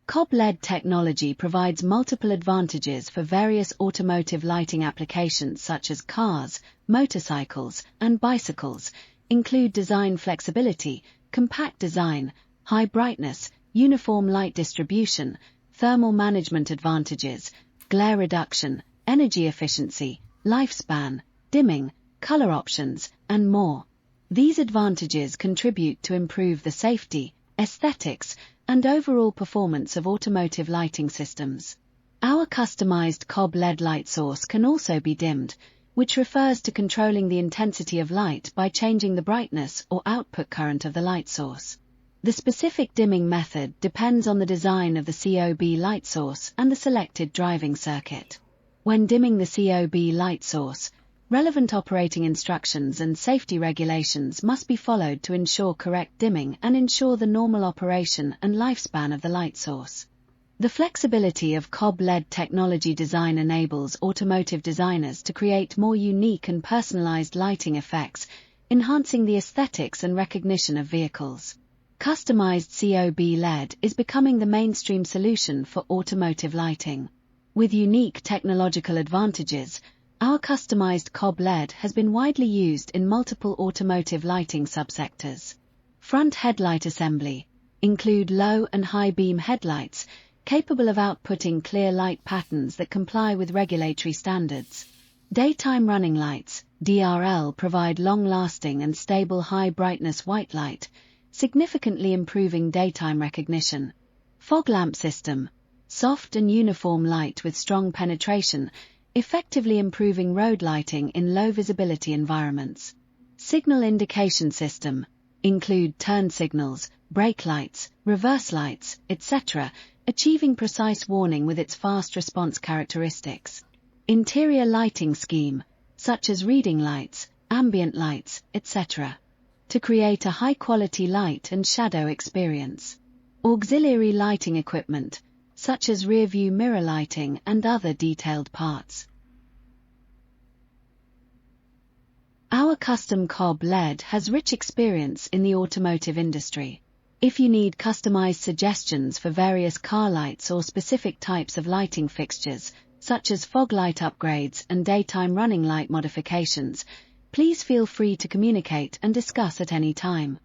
COB LED technology provides multiple advantages for various automotive lighting applications such as cars, motorcycles, and bicycles, include design flexibility, compact design, high brightness, uniform light distribution, thermal management advantages, glare reduction, energy efficiency, lifespan, dimming, color options, and more. These advantages contribute to improve the safety, aesthetics, and overall performance of automotive lighting systems. Our customized COB LED light source can also be dimmed, which refers to controlling the intensity of light by changing the brightness or output current of the light source. The specific dimming method depends on the design of the COB light source and the selected driving circuit. When dimming the COB light source, relevant operating instructions and safety regulations must be followed to ensure correct dimming and ensure the normal operation and lifespan of the light source. The flexibility of COB LED technology design enables automotive designers to create more unique and personalized lighting effects, enhancing the aesthetics and recognition of vehicles. Customized COB LED is becoming the mainstream solution for automotive lighting. With unique technological advantages, our customized COB LED has been widely used in multiple automotive lighting subsectors. Front headlight assembly include low and high beam headlights, capable of outputting clear light patterns that comply with regulatory standards. Daytime running lights, DRL, provide long-lasting and stable high-brightness white light, significantly improving daytime recognition. Fog lamp system, soft and uniform light with strong penetration, effectively improving road lighting in low-visibility environments. Signal indication system include turn signals, brake lights, reverse lights, etc., achieving precise warning with its fast response characteristics. Interior lighting scheme, such as reading lights, ambient lights, etc., to create a high-quality light and shadow experience. Auxiliary lighting equipment, such as rear-view mirror lighting and other detailed parts. Our custom COB LED has rich experience in the automotive industry. If you need customized suggestions for various car lights or specific types of lighting fixtures, such as fog light upgrades and daytime running light modifications, please feel free to communicate and discuss at any time.